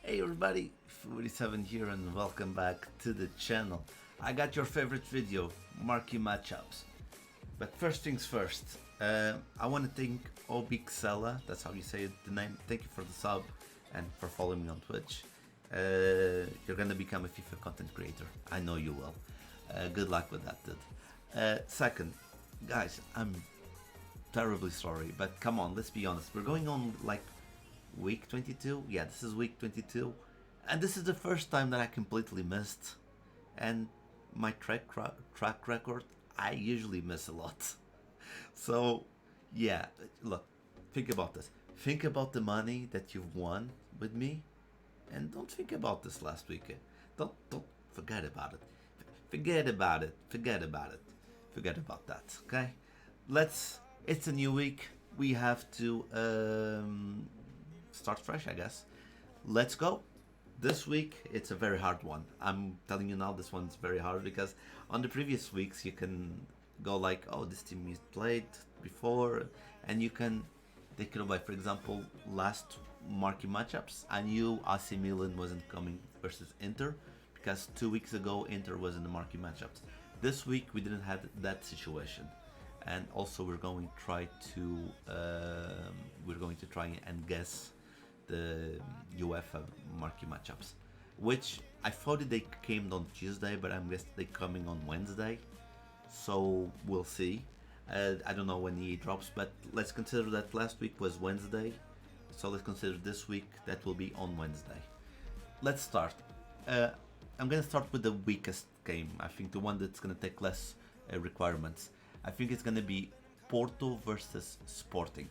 Hey everybody, 47 here and welcome back to the channel. I got your favorite video, Marquee matchups. But first things first, I want to thank Obixella, that's how you say the name. Thank you for the sub and for following me on Twitch. You're gonna become a FIFA content creator. I know you will. Good luck with that, dude. Second, guys, I'm terribly sorry, but come on, let's be honest. We're going on like week 22. Yeah, this is week 22, and this is the first time that I completely missed. And my track record, I usually miss a lot. So, yeah, look, think about this. Think about the money that you've won with me, and don't think about this last weekend. Don't forget about it. Forget about it. Forget about it. Forget about that. Okay, let's. It's a new week. We have to start fresh, I guess. Let's go. This week it's a very hard one. I'm telling you now, this one's very hard because on the previous weeks you can go like, oh, this team is played before, and you can take it away. For example, last marquee matchups, I knew AC Milan wasn't coming versus Inter because 2 weeks ago Inter was in the marquee matchups. This week we didn't have that situation, and also we're going to try and guess the UEFA marquee matchups, which I thought that they came on Tuesday, but I'm guessing they're coming on Wednesday. So we'll see. I don't know when EA drops, but let's consider that last week was Wednesday. So let's consider this week that will be on Wednesday. Let's start. I'm gonna start with the weakest game. I think the one that's gonna take less requirements. I think it's gonna be Porto versus Sporting.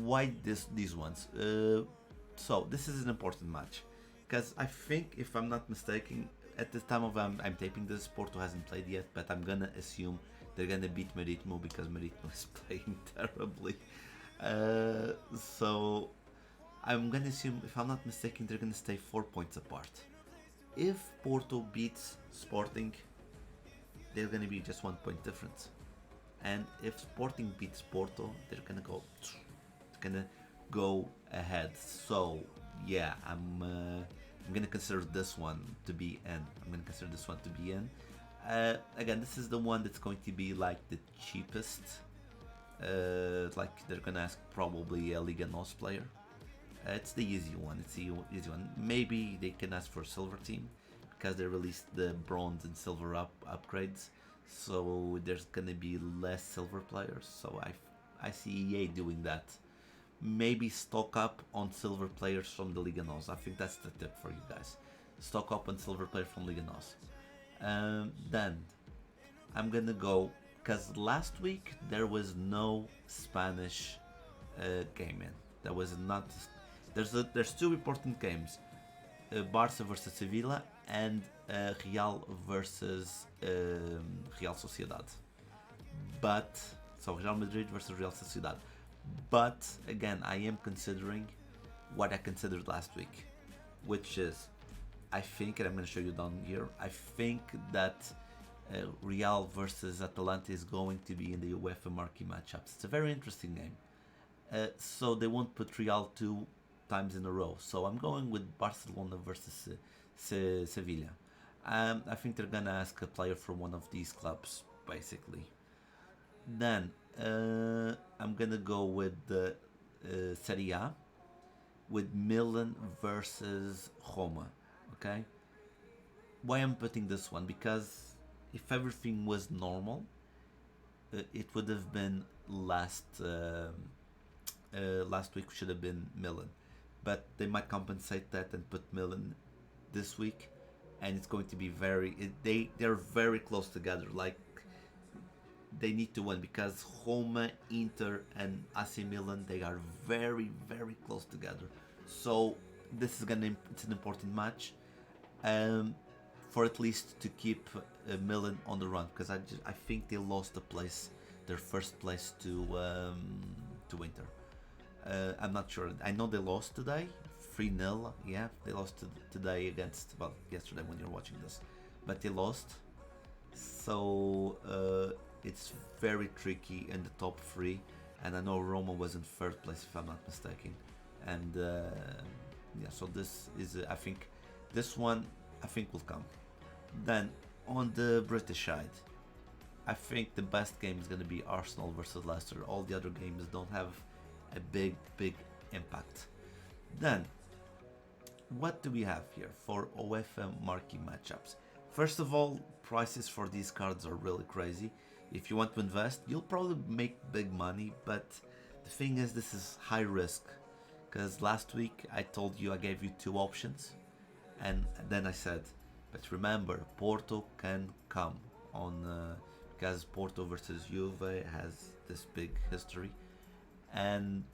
Why these ones? So this is an important match because I think, if I'm not mistaken, at the time of I'm taping this, Porto hasn't played yet, but I'm gonna assume they're gonna beat Marítimo because Marítimo is playing terribly. So I'm gonna assume, if I'm not mistaken, they're gonna stay 4 points apart. If Porto beats Sporting, they're gonna be just 1 point difference, and if Sporting beats Porto, they're gonna go ahead. So yeah, I'm gonna consider this one to be in. Again, this is the one that's going to be like the cheapest. Like they're gonna ask probably a Liga NOS player. It's the easy one. Maybe they can ask for a silver team because they released the bronze and silver upgrades. So there's gonna be less silver players. So I see EA doing that. Maybe stock up on silver players from the Liga NOS. I think that's the tip for you guys. Stock up on silver players from Liga NOS. Then I'm gonna go, because last week there was no Spanish game in. There was not. There's two important games: Barca versus Sevilla and Real versus Real Sociedad. But so Real Madrid versus Real Sociedad. But again, I am considering what I considered last week, which is, I think, and I'm going to show you down here, I think that Real versus Atalanta is going to be in the UEFA marquee matchups. It's a very interesting game. So they won't put Real 2 times in a row. So I'm going with Barcelona versus Sevilla. I think they're going to ask a player from one of these clubs, basically. Then I'm gonna go with the Serie A, with Milan versus Roma. Okay, why I'm putting this one? Because if everything was normal, it would have been last week should have been Milan, but they might compensate that and put Milan this week, and it's going to be they're very close together. Like, they need to win because Roma, Inter, and AC Milan, they are very, very close together. So it's an important match, for at least to keep Milan on the run, because I think they lost their first place to Inter. I'm not sure. I know they lost today, 3-0. Yeah, they lost today against, well, yesterday when you're watching this, but they lost. So it's very tricky in the top 3, and I know Roma was in third place, if I'm not mistaken, and yeah, so this is I think this one I think will come. Then on the British side, I think the best game is going to be Arsenal versus Leicester. All the other games don't have a big impact. Then, what do we have here for UEFA marquee matchups? First of all, prices for these cards are really crazy. If you want to invest, you'll probably make big money, but the thing is, this is high risk. Because last week I told you I gave you two options, and then I said, but remember, Porto can come on because Porto versus Juve has this big history, and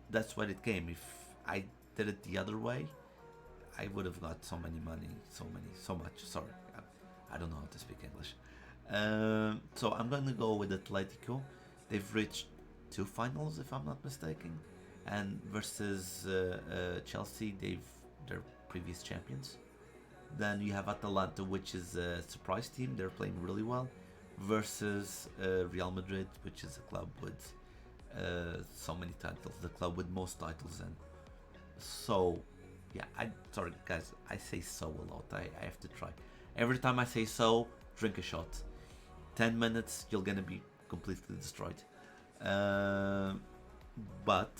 that's what it came. If I did it the other way, I would have got so many money, so much. Sorry, I don't know how to speak English. So I'm going to go with Atletico. They've reached two finals, if I'm not mistaken, and versus Chelsea, they're previous champions. Then you have Atalanta, which is a surprise team. They're playing really well. Versus Real Madrid, which is a club with so many titles. The club with most titles. And so, yeah, sorry guys, I say so a lot. I have to try. Every time I say so, drink a shot. 10 minutes, you're gonna be completely destroyed. But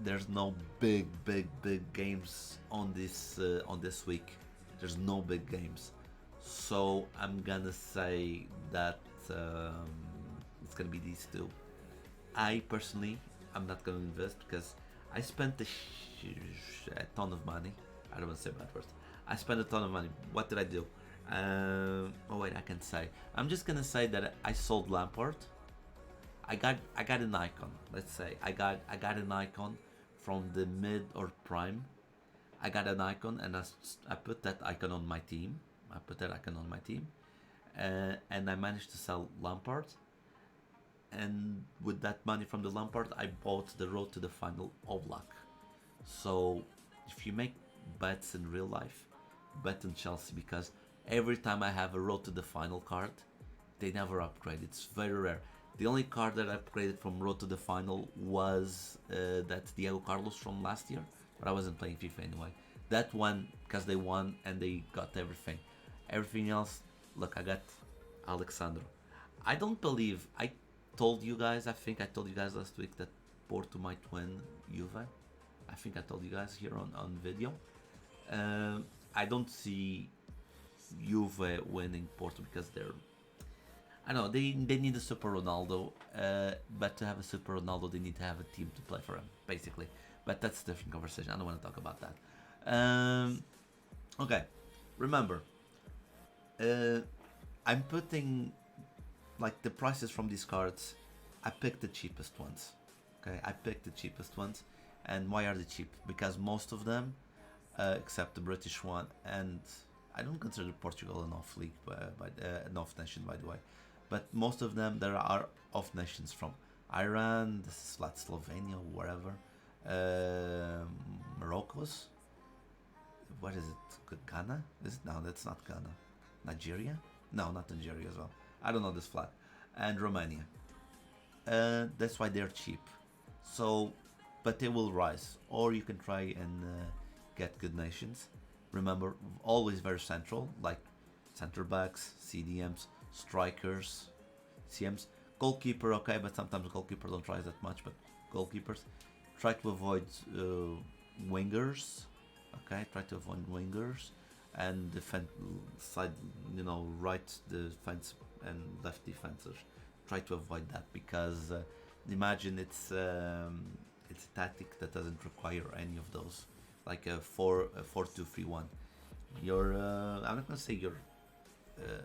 there's no big games on this week. There's no big games, so I'm gonna say that it's gonna be these two. I personally, I'm not gonna invest because I spent a ton of money. I don't want to say bad words. I spent a ton of money. What did I do? Oh wait, I can say. I'm just gonna say that I sold Lampard. I got an icon. Let's say I got an icon from the mid or prime. I got an icon, and I put that icon on my team. And I managed to sell Lampard. And with that money from the Lampard, I bought the road to the final of luck. So if you make bets in real life, bet on Chelsea, because every time I have a road to the final card, they never upgrade. It's very rare. The only card that I upgraded from road to the final was that Diego Carlos from last year, but I wasn't playing FIFA anyway. That one, because they won and they got everything. Everything else, look, I got Alexandro. I don't believe, I told you guys, I think I told you guys last week that Porto might win Juve. I think I told you guys here on video. I don't see Juve winning Porto because they're, I know they need a Super Ronaldo, but to have a Super Ronaldo, they need to have a team to play for him, basically. But that's a different conversation. I don't want to talk about that. Okay, remember, I'm putting like the prices from these cards. I picked the cheapest ones. Okay, I picked the cheapest ones, and why are they cheap? Because most of them, except the British one, and I don't consider Portugal an off league, an off nation, by the way. But most of them, there are off nations from Iran, this is like Slovenia, wherever, Morocco's. What is it? Ghana? No, that's not Ghana. Nigeria? No, not Nigeria as well. I don't know this flag. And Romania. That's why they're cheap. So, but they will rise. Or you can try and get good nations. Remember, always very central, like center backs, CDMs, strikers, CMs, goalkeeper. Okay, but sometimes goalkeeper don't rise that much. But goalkeepers, try to avoid wingers. Okay, try to avoid wingers and defend side, right defense and left defenders. Try to avoid that because imagine it's a tactic that doesn't require any of those, like a 4-2-3-1. You're I'm not gonna say you're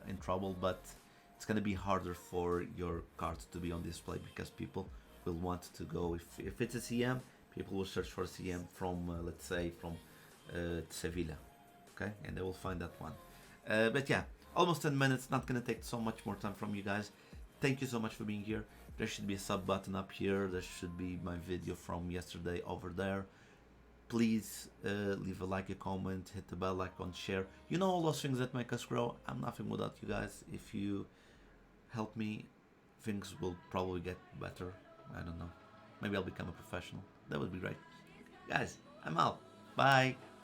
in trouble, but it's gonna be harder for your cards to be on display because people will want to go. If it's a CM, people will search for a CM from let's say from Sevilla, okay, and they will find that one. But yeah, almost 10 minutes. Not gonna take so much more time from you guys. Thank you so much for being here. There should be a sub button up here. There should be my video from yesterday over there. Please leave a like, a comment, hit the bell icon, share. You know, all those things that make us grow. I'm nothing without you guys. If you help me, things will probably get better. I don't know. Maybe I'll become a professional. That would be great. Guys, I'm out. Bye.